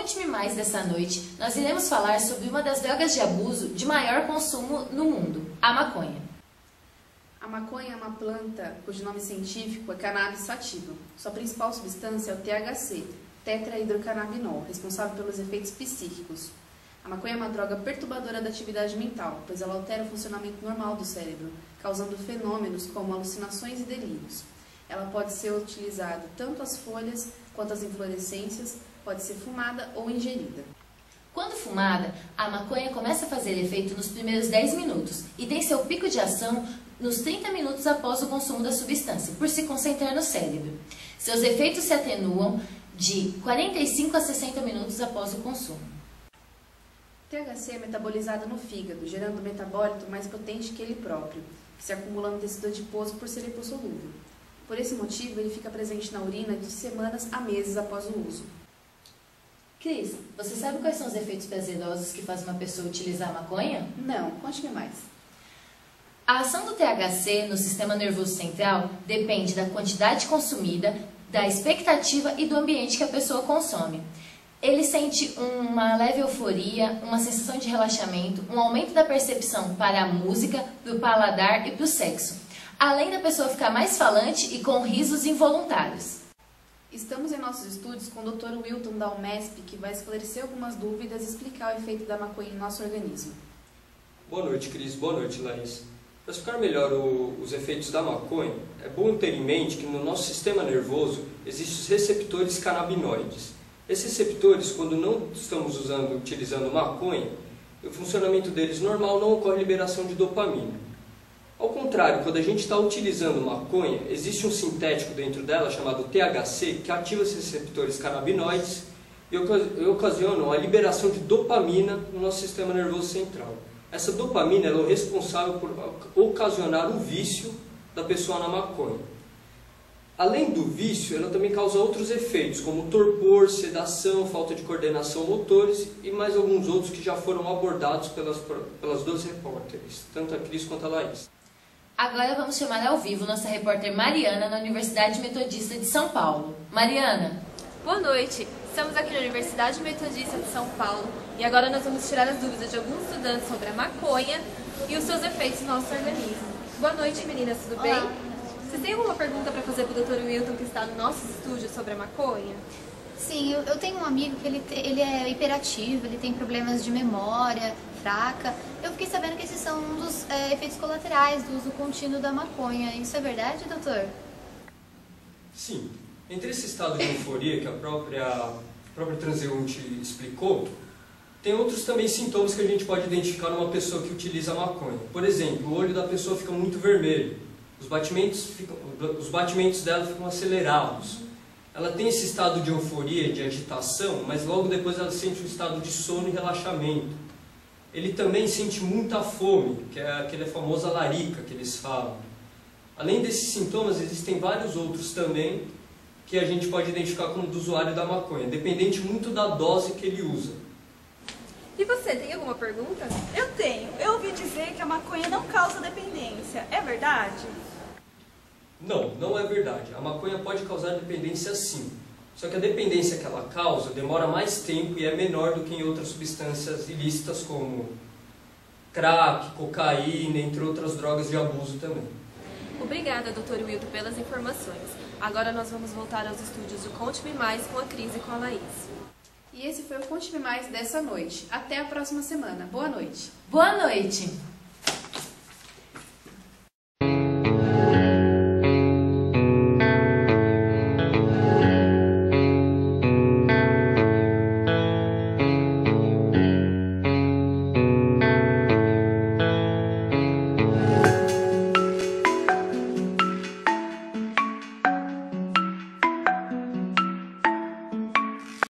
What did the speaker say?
Conte-me mais dessa noite, nós iremos falar sobre uma das drogas de abuso de maior consumo no mundo, a maconha. A maconha é uma planta cujo nome científico é cannabis sativa. Sua principal substância é o THC, tetrahidrocannabinol, responsável pelos efeitos psíquicos. A maconha é uma droga perturbadora da atividade mental, pois ela altera o funcionamento normal do cérebro, causando fenômenos como alucinações e delírios. Ela pode ser utilizada tanto as folhas quanto as inflorescências, pode ser fumada ou ingerida. Quando fumada, a maconha começa a fazer efeito nos primeiros 10 minutos e tem seu pico de ação nos 30 minutos após o consumo da substância, por se concentrar no cérebro. Seus efeitos se atenuam de 45 a 60 minutos após o consumo. THC é metabolizado no fígado, gerando um metabólito mais potente que ele próprio, que se acumula no tecido adiposo por ser lipossolúvel. Por esse motivo, ele fica presente na urina de semanas a meses após o uso. Cris, você sabe quais são os efeitos prazerosos que faz uma pessoa utilizar a maconha? Não, conte-me mais. A ação do THC no sistema nervoso central depende da quantidade consumida, da expectativa e do ambiente que a pessoa consome. Ele sente uma leve euforia, uma sensação de relaxamento, um aumento da percepção para a música, para o paladar e para o sexo, além da pessoa ficar mais falante e com risos involuntários. Estamos em nossos estúdios com o Dr. Wilton da UMESP, que vai esclarecer algumas dúvidas e explicar o efeito da maconha em nosso organismo. Boa noite, Cris. Boa noite, Laís. Para explicar melhor os efeitos da maconha, é bom ter em mente que no nosso sistema nervoso existem os receptores canabinoides. Esses receptores, quando não estamos utilizando maconha, o funcionamento deles normal não ocorre liberação de dopamina. Ao contrário, quando a gente está utilizando maconha, existe um sintético dentro dela chamado THC que ativa esses receptores canabinoides e ocasionam a liberação de dopamina no nosso sistema nervoso central. Essa dopamina ela é responsável por ocasionar o vício da pessoa na maconha. Além do vício, ela também causa outros efeitos, como torpor, sedação, falta de coordenação motores e mais alguns outros que já foram abordados pelas duas repórteres, tanto a Cris quanto a Laís. Agora vamos chamar ao vivo nossa repórter Mariana, na Universidade Metodista de São Paulo. Mariana. Boa noite! Estamos aqui na Universidade Metodista de São Paulo e agora nós vamos tirar as dúvidas de alguns estudantes sobre a maconha e os seus efeitos no nosso organismo. Boa noite, meninas, tudo bem? Vocês têm alguma pergunta para fazer para o Dr. Wilton, que está no nosso estúdio, sobre a maconha? Sim, eu tenho um amigo que ele é hiperativo, ele tem problemas de memória fraca. Eu fiquei sabendo que esses são um dos efeitos colaterais do uso contínuo da maconha. Isso é verdade, doutor? Sim. Entre esse estado de euforia que a própria transeunte explicou, tem outros também sintomas que a gente pode identificar numa pessoa que utiliza a maconha. Por exemplo, o olho da pessoa fica muito vermelho, os batimentos dela ficam acelerados. Ela tem esse estado de euforia, de agitação, mas logo depois ela sente um estado de sono e relaxamento. Ele também sente muita fome, que é aquela famosa larica que eles falam. Além desses sintomas, existem vários outros também que a gente pode identificar como do usuário da maconha, dependente muito da dose que ele usa. E você, tem alguma pergunta? Eu tenho. Eu ouvi dizer que a maconha não causa dependência. É verdade? Não, não é verdade. A maconha pode causar dependência sim. Só que a dependência que ela causa demora mais tempo e é menor do que em outras substâncias ilícitas como crack, cocaína, entre outras drogas de abuso também. Obrigada, Dr. Wilton, pelas informações. Agora nós vamos voltar aos estúdios do Conte-me Mais com a Cris e com a Laís. E esse foi o Conte-me Mais dessa noite. Até a próxima semana. Boa noite. Boa noite.